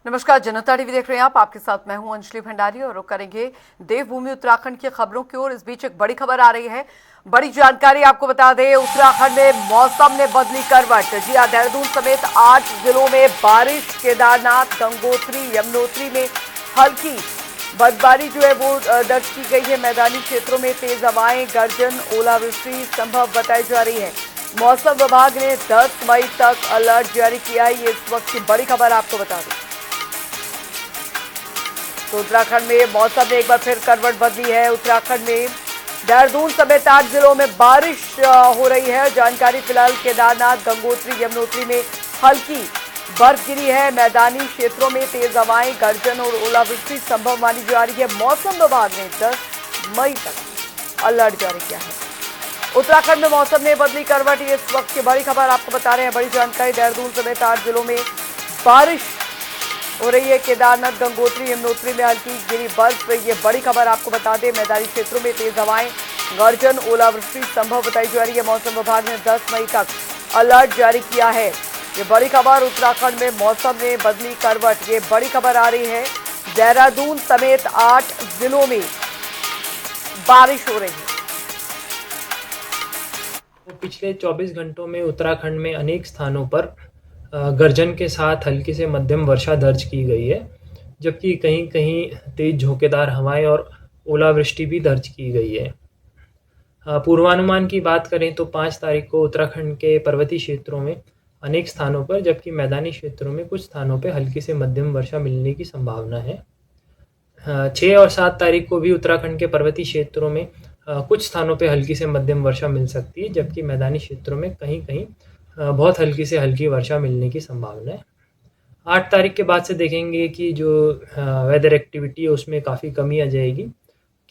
नमस्कार, जनता टीवी देख रहे हैं आप। आपके साथ मैं हूं अंजलि भंडारी और रुक करेंगे देवभूमि उत्तराखंड की खबरों की ओर। इस बीच एक बड़ी खबर आ रही है, बड़ी जानकारी आपको बता दें। उत्तराखंड में मौसम ने बदली करवट। जी हां, देहरादून समेत 8 जिलों में बारिश। केदारनाथ, गंगोत्री, यमुनोत्री में हल्की बर्फबारी जो है वो दर्ज की गई है। मैदानी क्षेत्रों में तेज हवाएं, गर्जन, ओलावृष्टि संभव बताई जा रही है। मौसम विभाग ने 10 मई तक अलर्ट जारी किया है। ये इस वक्त की बड़ी खबर आपको बता दें। तो उत्तराखंड में मौसम ने एक बार फिर करवट बदली है। उत्तराखंड में देहरादून समेत 8 जिलों में बारिश हो रही है। जानकारी फिलहाल केदारनाथ, गंगोत्री, यमुनोत्री में हल्की बर्फ गिरी है। मैदानी क्षेत्रों में तेज हवाएं, गर्जन और ओलावृष्टि संभव मानी जा रही है। मौसम विभाग ने 10 मई तक अलर्ट जारी किया है। उत्तराखंड में मौसम ने बदली करवट। ये इस वक्त की बड़ी खबर आपको बता रहे हैं। बड़ी जानकारी, देहरादून समेत 8 जिलों में बारिश हो रही है। केदारनाथ, गंगोत्री, यमुनोत्री में हल्की गिरी बर्फ। ये बड़ी खबर आपको बता दें। मैदानी क्षेत्रों में तेज हवाएं, गर्जन, ओलावृष्टि संभव बताई जा रही है। मौसम विभाग ने 10 मई तक अलर्ट जारी किया है। ये बड़ी खबर, उत्तराखंड में मौसम ने बदली करवट। ये बड़ी खबर आ रही है। देहरादून समेत 8 जिलों में बारिश हो रही है। पिछले 24 घंटों में उत्तराखंड में अनेक स्थानों पर गर्जन के साथ हल्की से मध्यम वर्षा दर्ज की गई है, जबकि कहीं कहीं तेज झोंकेदार हवाएं और ओलावृष्टि भी दर्ज की गई है। पूर्वानुमान की बात करें तो 5 तारीख को उत्तराखंड के पर्वतीय क्षेत्रों में अनेक स्थानों पर, जबकि मैदानी क्षेत्रों में कुछ स्थानों पर हल्की से मध्यम वर्षा मिलने की संभावना है। 6 और 7 तारीख को भी उत्तराखंड के पर्वतीय क्षेत्रों में कुछ स्थानों पर हल्की से मध्यम वर्षा मिल सकती है, जबकि मैदानी क्षेत्रों में कहीं कहीं बहुत हल्की से हल्की वर्षा मिलने की संभावना है। 8 तारीख के बाद से देखेंगे कि जो वेदर एक्टिविटी है उसमें काफ़ी कमी आ जाएगी।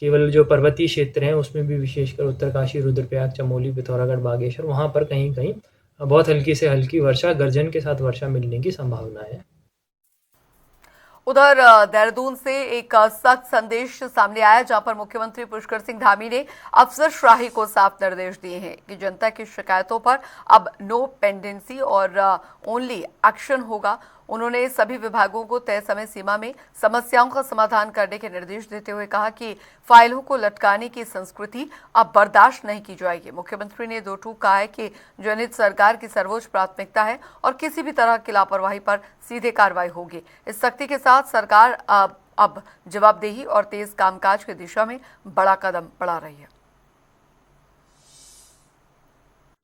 केवल जो पर्वतीय क्षेत्र हैं उसमें भी, विशेषकर उत्तरकाशी, रुद्रप्रयाग, चमोली, पिथौरागढ़, बागेश्वर, वहाँ पर कहीं कहीं बहुत हल्की से हल्की वर्षा, गर्जन के साथ वर्षा मिलने की संभावना है। उधर देहरादून से एक सख्त संदेश सामने आया, जहां पर मुख्यमंत्री पुष्कर सिंह धामी ने अफसरशाही को साफ निर्देश दिए हैं कि जनता की शिकायतों पर अब नो पेंडेंसी और ओनली एक्शन होगा। उन्होंने सभी विभागों को तय समय सीमा में समस्याओं का समाधान करने के निर्देश देते हुए कहा कि फाइलों को लटकाने की संस्कृति अब बर्दाश्त नहीं की जाएगी। मुख्यमंत्री ने दो टूक कहा है कि जनहित सरकार की सर्वोच्च प्राथमिकता है और किसी भी तरह की लापरवाही पर सीधे कार्रवाई होगी। इस सख्ती के साथ सरकार अब जवाबदेही और तेज कामकाज की दिशा में बड़ा कदम बढ़ा रही है।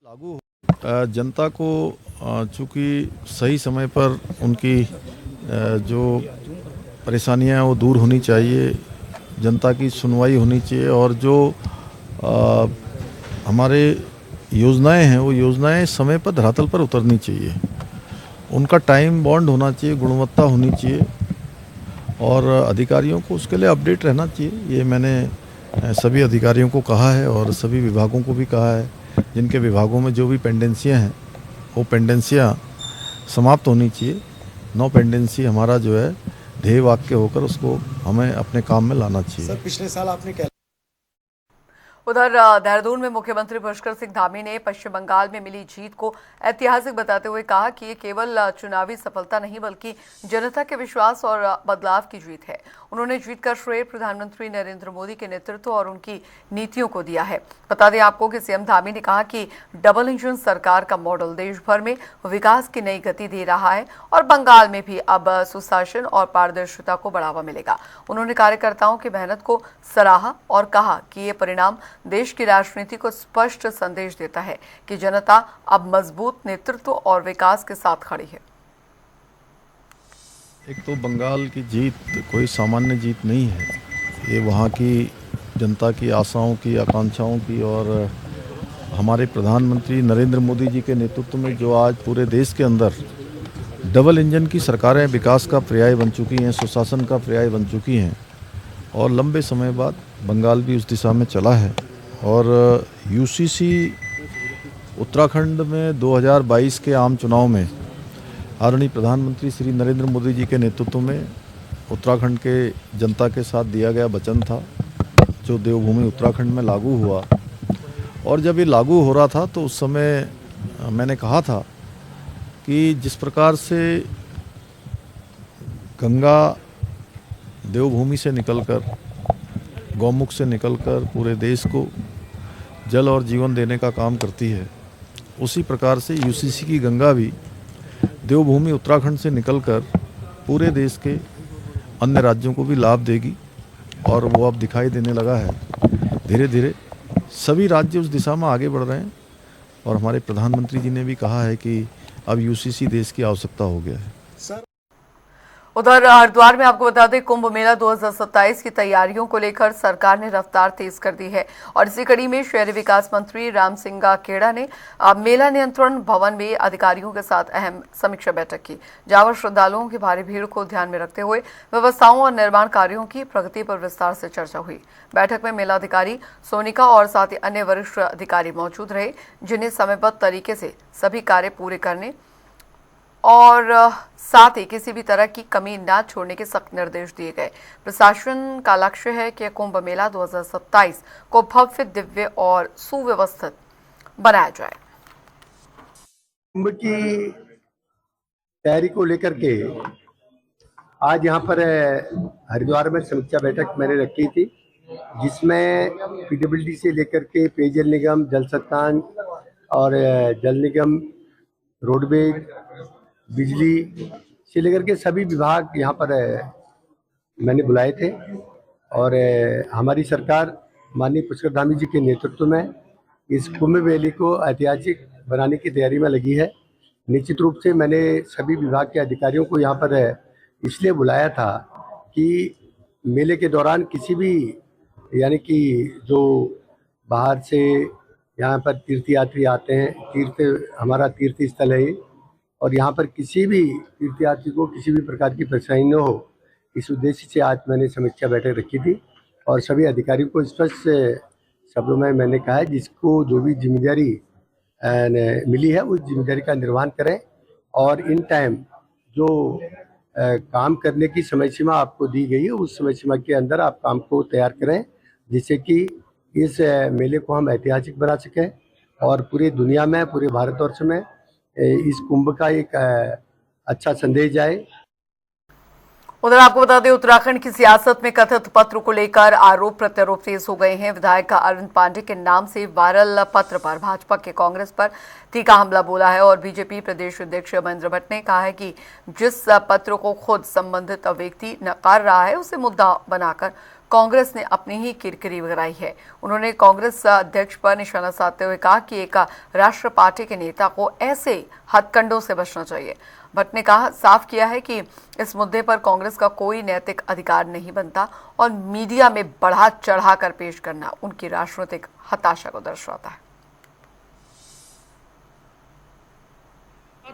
लागू जनता को चूँकि सही समय पर उनकी जो परेशानियां वो दूर होनी चाहिए, जनता की सुनवाई होनी चाहिए और जो हमारे योजनाएं हैं वो योजनाएं समय पर धरातल पर उतरनी चाहिए। उनका टाइम बाउंड होना चाहिए, गुणवत्ता होनी चाहिए और अधिकारियों को उसके लिए अपडेट रहना चाहिए। ये मैंने सभी अधिकारियों को कहा है और सभी विभागों को भी कहा है। जिनके विभागों में जो भी पेंडेंसियां हैं वो पेंडेंसियां समाप्त होनी चाहिए। नो पेंडेंसी हमारा जो है ध्येय वाक्य होकर उसको हमें अपने काम में लाना चाहिए। सर, पिछले साल आपने क्या उधर देहरादून में मुख्यमंत्री पुष्कर सिंह धामी ने पश्चिम बंगाल में मिली जीत को ऐतिहासिक बताते हुए कहा कि ये केवल चुनावी सफलता नहीं बल्कि जनता के विश्वास और बदलाव की जीत है। उन्होंने जीत का श्रेय प्रधानमंत्री नरेंद्र मोदी के नेतृत्व और उनकी नीतियों को दिया है। बता दें आपको कि सीएम धामी ने कहा कि डबल इंजन सरकार का मॉडल देश भर में विकास की नई गति दे रहा है और बंगाल में भी अब सुशासन और पारदर्शिता को बढ़ावा मिलेगा। उन्होंने कार्यकर्ताओं की मेहनत को सराहा और कहा कि ये परिणाम देश की राजनीति को स्पष्ट संदेश देता है कि जनता अब मजबूत नेतृत्व और विकास के साथ खड़ी है। एक तो बंगाल की जीत कोई सामान्य जीत नहीं है। ये वहाँ की जनता की आशाओं की, आकांक्षाओं की और हमारे प्रधानमंत्री नरेंद्र मोदी जी के नेतृत्व में जो आज पूरे देश के अंदर डबल इंजन की सरकारें विकास का पर्याय बन चुकी हैं, सुशासन का पर्याय बन चुकी हैं और लंबे समय बाद बंगाल भी उस दिशा में चला है। और यूसीसी उत्तराखंड में 2022 के आम चुनाव में आदरणीय प्रधानमंत्री श्री नरेंद्र मोदी जी के नेतृत्व में उत्तराखंड के जनता के साथ दिया गया वचन था, जो देवभूमि उत्तराखंड में लागू हुआ। और जब ये लागू हो रहा था तो उस समय मैंने कहा था कि जिस प्रकार से गंगा देवभूमि से निकलकर, गौमुख से निकलकर पूरे देश को जल और जीवन देने का काम करती है, उसी प्रकार से यूसीसी की गंगा भी देवभूमि उत्तराखंड से निकलकर पूरे देश के अन्य राज्यों को भी लाभ देगी और वो अब दिखाई देने लगा है। धीरे धीरे सभी राज्य उस दिशा में आगे बढ़ रहे हैं और हमारे प्रधानमंत्री जी ने भी कहा है कि अब यूसीसी देश की आवश्यकता हो गया है। उधर हरिद्वार में आपको बता दें, कुंभ मेला 2027 की तैयारियों को लेकर सरकार ने रफ्तार तेज कर दी है और इसी कड़ी में शहरी विकास मंत्री राम सिंह खेड़ा ने मेला नियंत्रण भवन में अधिकारियों के साथ अहम समीक्षा बैठक की, जहां श्रद्धालुओं की भारी भीड़ को ध्यान में रखते हुए व्यवस्थाओं और निर्माण कार्यों की प्रगति पर विस्तार से चर्चा हुई। बैठक में मेलाधिकारी सोनिका और साथ ही अन्य वरिष्ठ अधिकारी मौजूद रहे, जिन्हें समयबद्ध तरीके से सभी कार्य पूरे करने और साथ ही किसी भी तरह की कमी न छोड़ने के सख्त निर्देश दिए गए। प्रशासन का लक्ष्य है कि कुंभ मेला 2027 को भव्य, दिव्य और सुव्यवस्थित बनाया जाए। कुंभ की तैयारी को लेकर के आज यहाँ पर हरिद्वार में समीक्षा बैठक मैंने रखी थी, जिसमें पीडब्ल्यूडी से लेकर के पेयजल निगम, जल संस्थान और जल निगम, रोडवेज, बिजली से लेकर के सभी विभाग यहाँ पर मैंने बुलाए थे और हमारी सरकार माननीय पुष्कर धामी जी के नेतृत्व में इस कुंभ मेले को ऐतिहासिक बनाने की तैयारी में लगी है। निश्चित रूप से मैंने सभी विभाग के अधिकारियों को यहाँ पर इसलिए बुलाया था कि मेले के दौरान किसी भी यानी कि जो बाहर से यहाँ पर तीर्थयात्री आते हैं, हमारा तीर्थ स्थल है और यहाँ पर किसी भी तीर्थयात्री को किसी भी प्रकार की परेशानी न हो, इस उद्देश्य से आज मैंने समीक्षा बैठक रखी थी और सभी अधिकारियों को स्पष्ट शब्दों में मैंने कहा है जिसको जो भी जिम्मेदारी मिली है उस जिम्मेदारी का निर्वहन करें और इन टाइम जो काम करने की समय सीमा आपको दी गई है उस समय सीमा के अंदर आप काम को तैयार करें, जिससे कि इस मेले को हम ऐतिहासिक बना सकें और पूरी दुनिया में, पूरे भारतवर्ष में इस कुंभ का एक अच्छा संदेश जाए। उधर आपको बता दें, उत्तराखंड की सियासत में कथित पत्र को लेकर आरोप प्रत्यारोप तेज हो गए हैं। विधायक अरविंद पांडे के नाम से वायरल पत्र पर भाजपा के कांग्रेस पर तीखा हमला बोला है और बीजेपी प्रदेश अध्यक्ष महेंद्र भट्ट ने कहा है कि जिस पत्र को खुद संबंधित व्यक्ति नकार रहा है उसे मुद्दा बनाकर कांग्रेस ने अपनी ही किरकिरी कराई है। उन्होंने कांग्रेस अध्यक्ष पर निशाना साधते हुए कहा कि एक राष्ट्रीय पार्टी के नेता को ऐसे हथकंडों से बचना चाहिए। भट्ट ने कहा, साफ किया है कि इस मुद्दे पर कांग्रेस का कोई नैतिक अधिकार नहीं बनता और मीडिया में बढ़ा चढ़ाकर पेश करना उनकी राजनीतिक हताशा को दर्शाता है।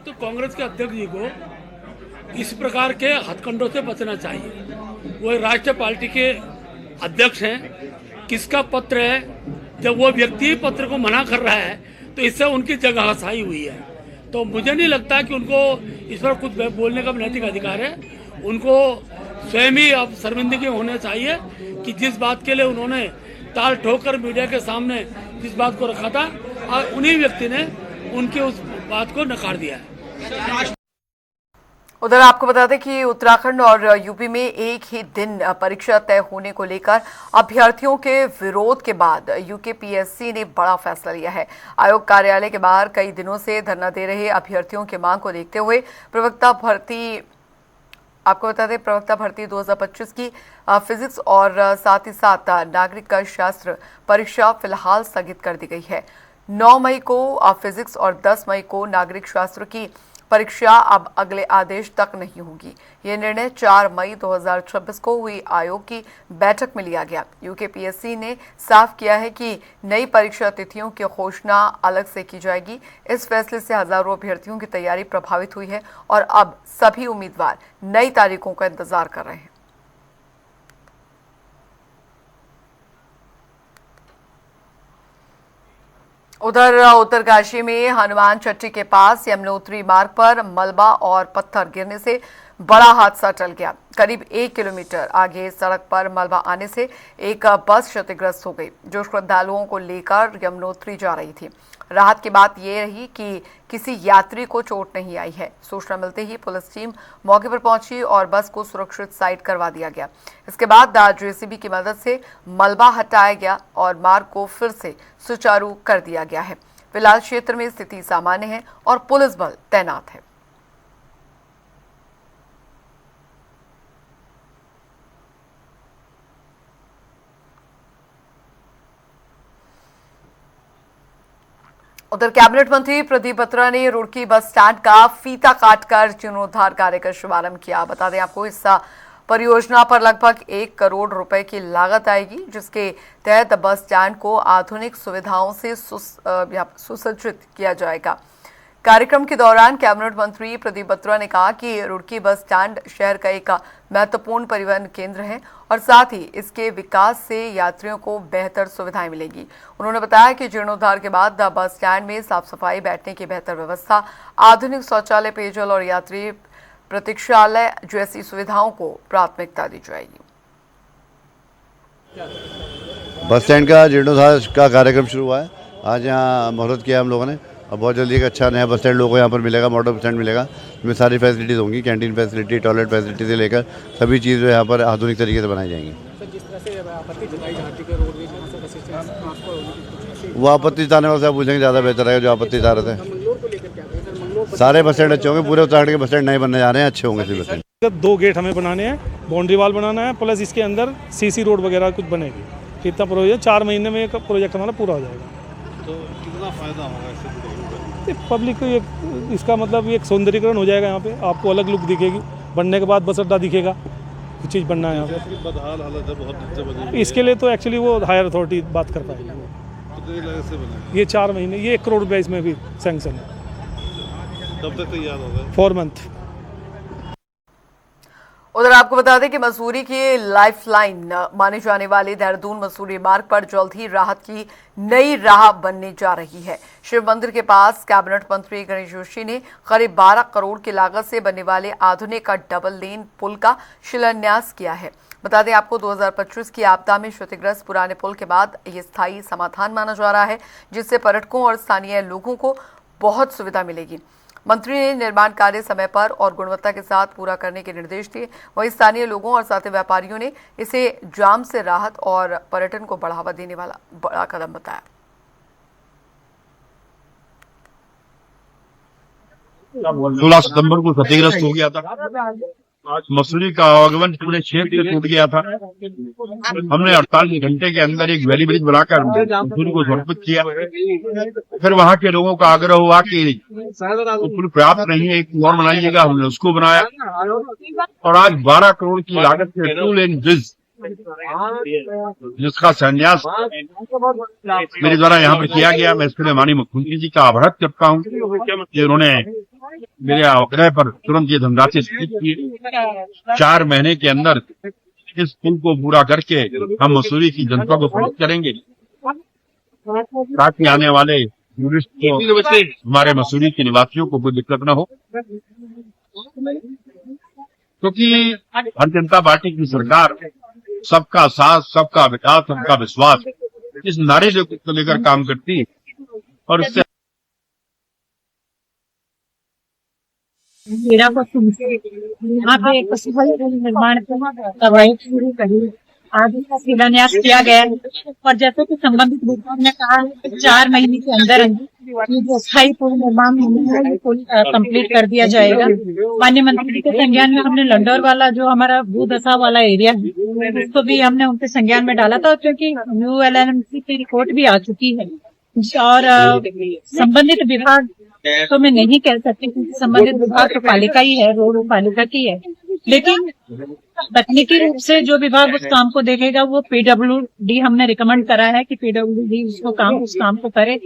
तो कांग्रेस के अध्यक्ष जी को इस प्रकार के हथकंडों से बचना चाहिए। वो राष्ट्रीय पार्टी के अध्यक्ष हैं, किसका पत्र है? जब वो व्यक्ति पत्र को मना कर रहा है तो इससे उनकी जगह हसाई हुई है। तो मुझे नहीं लगता कि उनको इस पर कुछ बोलने का नैतिक अधिकार है। उनको स्वयं ही अब शर्मिंदगी होना चाहिए कि जिस बात के लिए उन्होंने ताल ठोकर मीडिया के सामने जिस बात को रखा था, उन्हीं व्यक्ति ने उनकी उस बात को नकार दिया है। उधर आपको बता दें कि उत्तराखंड और यूपी में एक ही दिन परीक्षा तय होने को लेकर अभ्यर्थियों के विरोध के बाद यूकेपीएससी ने बड़ा फैसला लिया है। आयोग कार्यालय के बाहर कई दिनों से धरना दे रहे अभ्यर्थियों की मांग को देखते हुए प्रवक्ता भर्ती 2025 की फिजिक्स और साथ ही साथ नागरिक शास्त्र परीक्षा फिलहाल स्थगित कर दी गई है। 9 मई को फिजिक्स और 10 मई को नागरिक शास्त्र की परीक्षा अब अगले आदेश तक नहीं होगी। ये निर्णय 4 मई 2026 को हुई आयोग की बैठक में लिया गया। यूकेपीएससी ने साफ किया है कि नई परीक्षा तिथियों की घोषणा अलग से की जाएगी। इस फैसले से हजारों अभ्यर्थियों की तैयारी प्रभावित हुई है और अब सभी उम्मीदवार नई तारीखों का इंतजार कर रहे हैं। उधर उत्तरकाशी में हनुमान चट्टी के पास यमुनोत्री मार्ग पर मलबा और पत्थर गिरने से बड़ा हादसा टल गया। करीब 1 किलोमीटर आगे सड़क पर मलबा आने से एक बस क्षतिग्रस्त हो गई, जो श्रद्धालुओं को लेकर यमुनोत्री जा रही थी। राहत की बात ये रही कि किसी यात्री को चोट नहीं आई है। सूचना मिलते ही पुलिस टीम मौके पर पहुंची और बस को सुरक्षित साइड करवा दिया गया। इसके बाद जेसीबी की मदद से मलबा हटाया गया और मार्ग को फिर से सुचारू कर दिया गया है। फिलहाल क्षेत्र में स्थिति सामान्य है और पुलिस बल तैनात है। उधर कैबिनेट मंत्री प्रदीप बत्रा ने रुड़की बस स्टैंड का फीता काटकर जीर्णोद्धार कार्य का शुभारंभ किया। बता दें आपको, इस परियोजना पर लगभग 1 करोड़ रुपए की लागत आएगी, जिसके तहत बस स्टैंड को आधुनिक सुविधाओं से सुसज्जित किया जाएगा। कार्यक्रम के दौरान कैबिनेट मंत्री प्रदीप बत्रा ने कहा कि रुड़की बस स्टैंड शहर का एक महत्वपूर्ण परिवहन केंद्र है और साथ ही इसके विकास से यात्रियों को बेहतर सुविधाएं मिलेगी। उन्होंने बताया कि जीर्णोद्धार के बाद बस स्टैंड में साफ सफाई, बैठने की बेहतर व्यवस्था, आधुनिक शौचालय, पेयजल और यात्री प्रतीक्षालय जैसी सुविधाओं को प्राथमिकता दी जाएगी। बस स्टैंड का जीर्णोद्धार का कार्यक्रम शुरू हुआ है। आज यहाँ मुहूर्त किया हम लोगों ने और बहुत जल्दी एक अच्छा नया बस स्टैंड लोगों को यहाँ पर मिलेगा, मॉडल बस स्टैंड मिलेगा। इसमें सारी फैसिलिटीज़ होंगी, कैंटीन फैसिलिटी, टॉयलेट फैसिलिटी से लेकर सभी चीज़ यहाँ पर आधुनिक तरीके से बनाई जाएंगी। वो आपत्ति जताने वाले से आप पूछेंगे, ज़्यादा बेहतर है जो आपत्ति जता रहे थे। सारे बस स्टैंड अच्छे होंगे, पूरे उत्तराखंड के बस स्टैंड नए बनने जा रहे हैं, अच्छे होंगे सभी बस स्टैंड। 2 गेट हमें बनाने हैं, बाउंड्री वॉल बनाना है, प्लस इसके अंदर सीसी रोड वगैरह कुछ बनेगी। इतना प्रोजेक्ट 4 महीने में एक प्रोजेक्ट हमारा पूरा हो जाएगा। तो कितना फ़ायदा होगा इससे? पब्लिक को इसका मतलब एक सौंदर्यीकरण हो जाएगा। यहाँ पे आपको अलग लुक दिखेगी, बनने के बाद बस अड्डा दिखेगा, कुछ चीज़ बनना है यहाँ पे। बदहाल हालत है, बहुत दिक्कत बनी। इसके लिए तो एक्चुअली वो हायर अथॉरिटी बात कर पाएगी। ये 4 महीने, ये 1 करोड़ रुपये इसमें भी सैंक्शन है। कब तक तैयार होगा? 4 मंथ। उधर आपको बता दें कि मसूरी की लाइफलाइन माने जाने वाले देहरादून मसूरी मार्ग पर जल्द ही राहत की नई राह बनने जा रही है। शिव मंदिर के पास कैबिनेट मंत्री गणेश जोशी ने करीब 12 करोड़ की लागत से बनने वाले आधुनिक डबल लेन पुल का शिलान्यास किया है। बता दें आपको, 2025 की आपदा में क्षतिग्रस्त पुराने पुल के बाद ये स्थायी समाधान माना जा रहा है, जिससे पर्यटकों और स्थानीय लोगों को बहुत सुविधा मिलेगी। मंत्री ने निर्माण कार्य समय पर और गुणवत्ता के साथ पूरा करने के निर्देश दिए। वहीं स्थानीय लोगों और साथ ही व्यापारियों ने इसे जाम से राहत और पर्यटन को बढ़ावा देने वाला बड़ा कदम बताया। 16 सितंबर को क्षतिग्रस्त हो गया था। मसूरी का आवागमन पूरे क्षेत्र टूट गया था। हमने 48 घंटे के अंदर एक वैली ब्रिज बनाकर मसूरी को समर्पित किया। फिर वहां के लोगों का आग्रह हुआ कि पुल पर्याप्त नहीं है, एक और बनाइएगा, हमने उसको बनाया और आज 12 करोड़ की लागत से 2 लेन ब्रिज, जिसका शिलान्यास मेरे द्वारा यहाँ पर किया गया। मैं इसके लिए माननीय मुख्यमंत्री जी का आभार करता हूँ कि उन्होंने मेरे आग्रह पर तुरंत ये धनराशि स्वीकृत की। 4 महीने के अंदर इस पुल को पूरा करके हम मसूरी की जनता को प्रस्तुत करेंगे, ताकि आने वाले टूरिस्ट को, हमारे मसूरी के निवासियों को कोई दिक्कत न हो। क्योंकि भारतीय जनता पार्टी की सरकार सबका साथ, सबका विकास, सबका विश्वास, इस नारे को लेकर काम करती है और इससे यहाँ पे एक निर्माण कवायद शुरू करी, आज इसका शिलान्यास किया गया है और जैसे कि संबंधित विभाग ने कहा है कि 4 महीने के अंदर ये जो स्थायी पुल निर्माण होना है, पुल कंप्लीट कर दिया जाएगा। माननीय मंत्री के संज्ञान में हमने लंडौर वाला जो हमारा भूदशा वाला एरिया है, उसको भी हमने उनके संज्ञान में डाला था, क्योंकि न्यू LNMC की रिपोर्ट भी आ चुकी है और संबंधित विभाग तो मैं नहीं कह सकती, क्योंकि संबंधित विभाग तो पालिका ही है, रोड पालिका की है, लेकिन तकनीकी रूप से जो विभाग उस काम को देखेगा वो PWD हमने रिकमेंड करा है कि PWD उस काम को करे।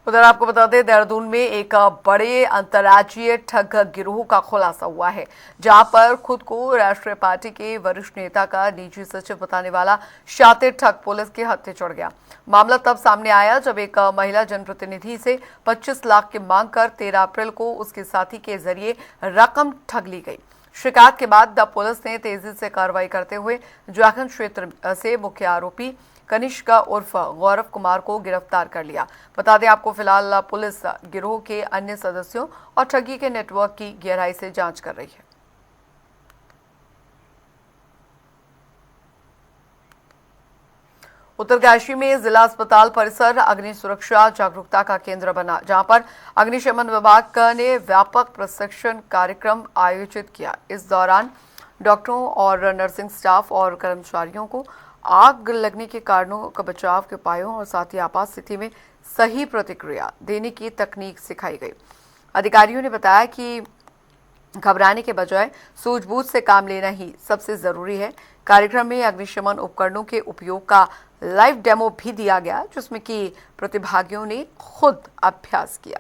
उधर आपको बता दें, देहरादून में एक बड़े अंतर्राज्यीय ठग गिरोह का खुलासा हुआ है, जहां पर खुद को राष्ट्रीय पार्टी के वरिष्ठ नेता का निजी सचिव बताने वाला शातिर ठग पुलिस के हत्थे चढ़ गया। मामला तब सामने आया जब एक महिला जनप्रतिनिधि से 25 लाख की मांग कर 13 अप्रैल को उसके साथी के जरिए रकम ठग ली गई। शिकायत के बाद पुलिस ने तेजी से कार्रवाई करते हुए झारखंड क्षेत्र से मुख्य आरोपी कनिष्क उर्फ गौरव कुमार को गिरफ्तार कर लिया। बता दें आपको, फिलहाल पुलिस गिरोह के अन्य सदस्यों और ठगी के नेटवर्क की गहराई से जांच कर रही है। उत्तरकाशी में जिला अस्पताल परिसर अग्नि सुरक्षा जागरूकता का केंद्र बना, जहां पर अग्निशमन विभाग ने व्यापक प्रशिक्षण कार्यक्रम आयोजित किया। इस दौरान डॉक्टरों और नर्सिंग स्टाफ और कर्मचारियों को आग लगने के कारणों का बचाव के उपायों और साथ ही आपात स्थिति में सही प्रतिक्रिया देने की तकनीक सिखाई गई। अधिकारियों ने बताया कि घबराने के बजाय सूझबूझ से काम लेना ही सबसे जरूरी है। कार्यक्रम में अग्निशमन उपकरणों के उपयोग का लाइव डेमो भी दिया गया, जिसमें कि प्रतिभागियों ने खुद अभ्यास किया।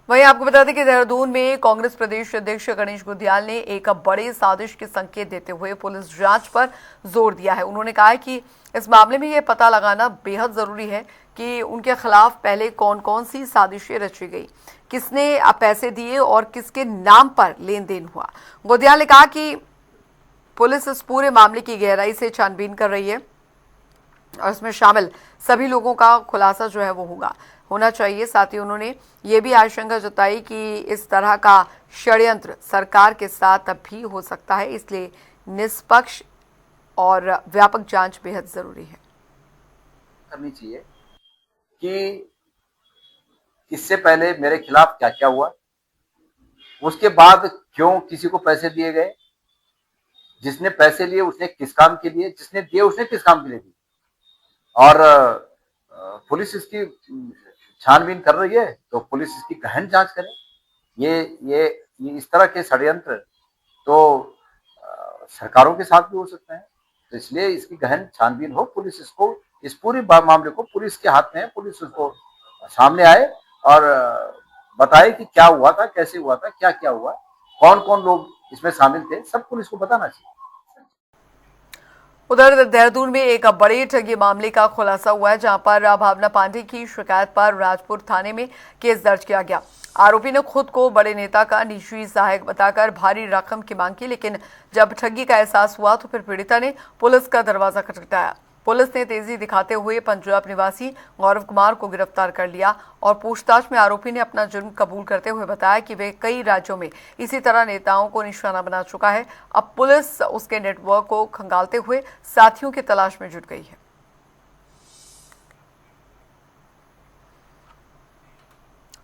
वहीं आपको बता दें कि देहरादून में कांग्रेस प्रदेश अध्यक्ष गणेश गुंदियाल ने एक बड़े साजिश के संकेत देते हुए पुलिस जांच पर जोर दिया है। उन्होंने कहा है कि इस मामले में यह पता लगाना बेहद जरूरी है कि उनके खिलाफ पहले कौन कौन सी साजिशें रची गई, किसने पैसे दिए और किसके नाम पर लेन देन हुआ। गुंदियाल ने कहा कि पुलिस इस पूरे मामले की गहराई से छानबीन कर रही है और इसमें शामिल सभी लोगों का खुलासा जो है वो होना चाहिए। साथ ही उन्होंने ये भी आशंका जताई कि इस तरह का षड्यंत्र सरकार के साथ अब भी हो सकता है, इसलिए निष्पक्ष और व्यापक जांच बेहद जरूरी है। करनी चाहिए कि इससे पहले मेरे खिलाफ क्या क्या हुआ, उसके बाद क्यों किसी को पैसे दिए गए, जिसने पैसे लिए उसने किस काम के लिए, जिसने दिए उसने किस काम के लिए दिए, और पुलिस इसकी छानबीन कर रही है तो पुलिस इसकी गहन जांच करे। ये इस तरह के षड्यंत्र तो सरकारों के साथ भी हो सकते हैं, तो इसलिए इसकी गहन छानबीन हो। पुलिस इसको, इस पूरे मामले को पुलिस के हाथ में है, पुलिस उसको सामने आए और बताए कि क्या हुआ था, कैसे हुआ था, क्या क्या हुआ, कौन कौन लोग इसमें शामिल थे, सब पुलिस को बताना चाहिए। उधर देहरादून में एक बड़े ठगी मामले का खुलासा हुआ है, जहां पर भावना पांडे की शिकायत पर राजपुर थाने में केस दर्ज किया गया। आरोपी ने खुद को बड़े नेता का निजी सहायक बताकर भारी रकम की मांग की, लेकिन जब ठगी का एहसास हुआ तो फिर पीड़िता ने पुलिस का दरवाजा खटखटाया। पुलिस ने तेजी दिखाते हुए पंजाब निवासी गौरव कुमार को गिरफ्तार कर लिया और पूछताछ में आरोपी ने अपना जुर्म कबूल करते हुए बताया कि वे कई राज्यों में इसी तरह नेताओं को निशाना बना चुका है। अब पुलिस उसके नेटवर्क को खंगालते हुए साथियों की तलाश में जुट गई है।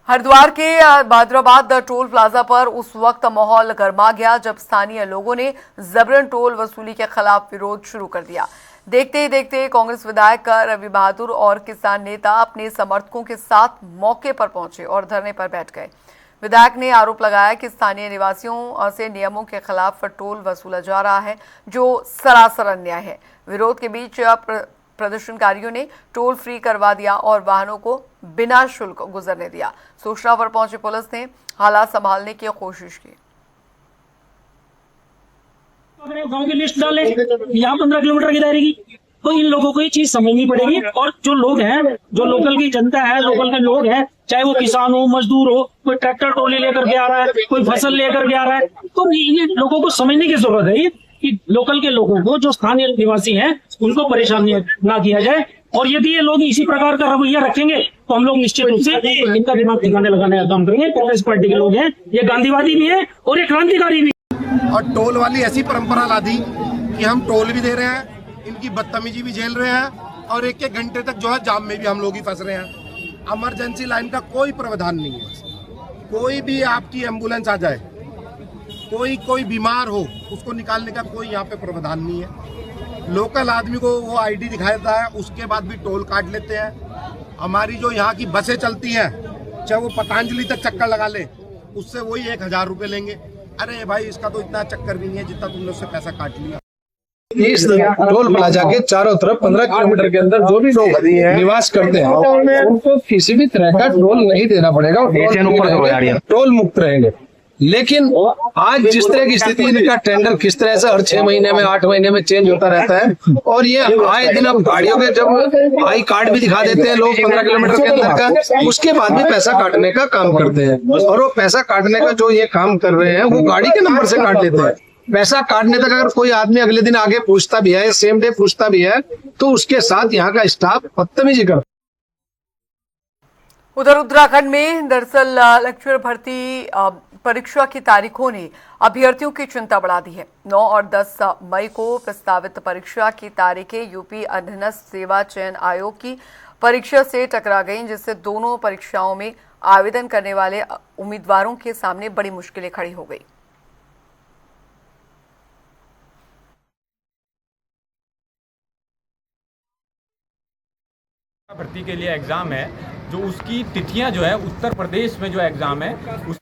हरिद्वार के भादराबाद टोल प्लाजा पर उस वक्त माहौल गर्मा गया जब स्थानीय लोगों ने जबरन टोल वसूली के खिलाफ विरोध शुरू कर दिया। देखते ही देखते कांग्रेस विधायक रवि बहादुर और किसान नेता अपने समर्थकों के साथ मौके पर पहुंचे और धरने पर बैठ गए। विधायक ने आरोप लगाया कि स्थानीय निवासियों से नियमों के खिलाफ टोल वसूला जा रहा है, जो सरासर अन्याय है। विरोध के बीच प्रदर्शनकारियों ने टोल फ्री करवा दिया और वाहनों को बिना शुल्क गुजरने दिया। सूचना पर पहुंची पुलिस ने हालात संभालने की कोशिश की। गांव की लिस्ट डालें, यहाँ 15 किलोमीटर की दायरे की, तो इन लोगों को ये चीज समझनी पड़ेगी। और जो लोग हैं, जो लोकल की जनता है, लोकल के लोग हैं, चाहे वो किसान हो, मजदूर हो, कोई ट्रैक्टर ट्रॉली लेकर के आ रहा है, कोई फसल लेकर के आ रहा है, तो ये लोगों को समझने की जरूरत है कि लोकल के लोगों को, जो स्थानीय निवासी हैं, उनको परेशान ना किया जाए। और यदि ये लोग इसी प्रकार का रवैया रखेंगे तो हम लोग निश्चित रूप से इनका दिमाग ठिकाने लगाने का काम करेंगे। कांग्रेस पार्टी के लोग हैं, ये गांधीवादी भी है और ये क्रांतिकारी भी। और टोल वाली ऐसी परंपरा ला दी कि हम टोल भी दे रहे हैं, इनकी बदतमीजी भी झेल रहे हैं और एक एक घंटे तक जो है जाम में भी हम लोग ही फंस रहे हैं। इमरजेंसी लाइन का कोई प्रावधान नहीं है। कोई भी आपकी एम्बुलेंस आ जाए, कोई बीमार हो, उसको निकालने का कोई यहाँ पे प्रावधान नहीं है। लोकल आदमी को वो आईडी दिखा देता है, उसके बाद भी टोल काट लेते हैं। हमारी जो यहाँ की बसें चलती हैं, चाहे वो पतंजलि तक चक्कर लगा ले, उससे वही 1000 रुपये लेंगे। अरे भाई, इसका तो इतना चक्कर भी नहीं है जितना तुमने उससे पैसा काट लिया। इस टोल प्लाजा के चारों तरफ 15 किलोमीटर के अंदर जो भी लोग निवास करते हैं, उनको किसी भी तरह का टोल नहीं देना पड़ेगा। टोल मुक्त रहेंगे। लेकिन आज जिस तरह की स्थिति, इनका टेंडर किस तरह से हर 6 महीने में 8 महीने में चेंज होता रहता है, और ये आए दिन अब गाड़ियों के जब आई कार्ड भी दिखा देते हैं लोग 15 किलोमीटर के अंदर का, उसके बाद भी पैसा काटने का काम करते हैं। और वो पैसा काटने का जो ये काम कर रहे हैं वो गाड़ी के नंबर से काट लेते हैं। पैसा काटने तक अगर कोई आदमी अगले दिन आगे पूछता भी है, सेम डे पूछता भी है, तो उसके साथ यहाँ का स्टाफ बदतमीजी करता है। उधर उत्तराखंड में दरअसल लेक्चर भर्ती परीक्षा की तारीखों ने अभ्यर्थियों की चिंता बढ़ा दी है। 9 और 10 मई को प्रस्तावित परीक्षा की तारीखें यूपी अधीनस्थ सेवा चयन आयोग की परीक्षा से टकरा गईं, जिससे दोनों परीक्षाओं में आवेदन करने वाले उम्मीदवारों के सामने बड़ी मुश्किलें खड़ी हो गई। भर्ती के लिए एग्जाम है, जो उसकी तिथियां जो है उत्तर प्रदेश में जो एग्जाम है उस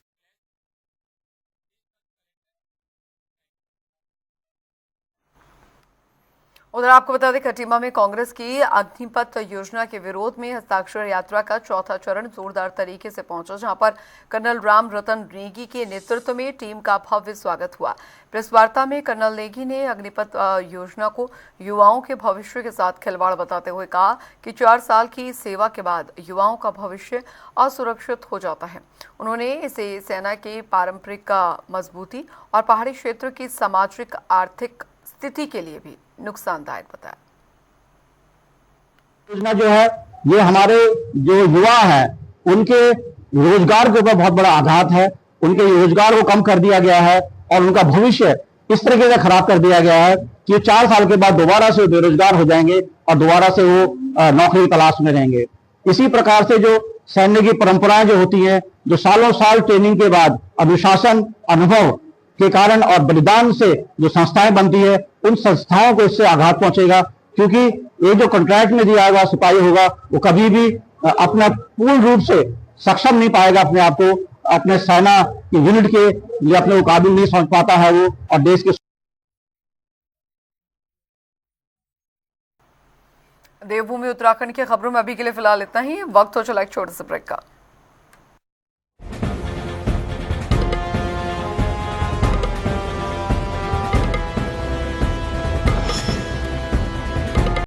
उधर आपको बता दें, खटीमा में कांग्रेस की अग्निपथ योजना के विरोध में हस्ताक्षर यात्रा का चौथा चरण जोरदार तरीके से पहुंचा, जहां पर कर्नल राम रतन नेगी के नेतृत्व में टीम का भव्य स्वागत हुआ। प्रेस वार्ता में कर्नल नेगी ने अग्निपथ योजना को युवाओं के भविष्य के साथ खिलवाड़ बताते हुए कहा कि 4 साल की सेवा के बाद युवाओं का भविष्य असुरक्षित हो जाता है। उन्होंने इसे सेना की पारंपरिक मजबूती और पहाड़ी क्षेत्र की सामाजिक आर्थिक स्थिति के लिए भी नुकसानदायक बताया। योजना जो है ये हमारे जो युवा हैं उनके रोजगार के ऊपर बहुत बड़ा आघात है। उनके रोजगार को कम कर दिया गया है और उनका भविष्य इस तरीके से खराब कर दिया गया है कि 4 साल के बाद दोबारा से बेरोजगार हो जाएंगे और दोबारा से वो नौकरी की तलाश में रहेंगे। इसी प्रकार से जो सैन्य की परंपराएं जो होती हैं, जो सालों साल ट्रेनिंग के बाद अनुशासन अनुभव के कारण और बलिदान से जो संस्थाएं बनती है, उन संस्थाओं को इससे आघात पहुंचेगा, क्योंकि ये जो कॉन्ट्रैक्ट में दिया हुआ सिपाही होगा वो कभी भी अपना पूर्ण रूप से सक्षम नहीं पाएगा अपने आप को, अपने सेना की यूनिट के लिए अपने को काबिल नहीं समझ पाता है वो, और देश के। देवभूमि उत्तराखंड की खबरों में अभी के लिए फिलहाल इतना ही। वक्त हो चला एक छोटे से ब्रेक का।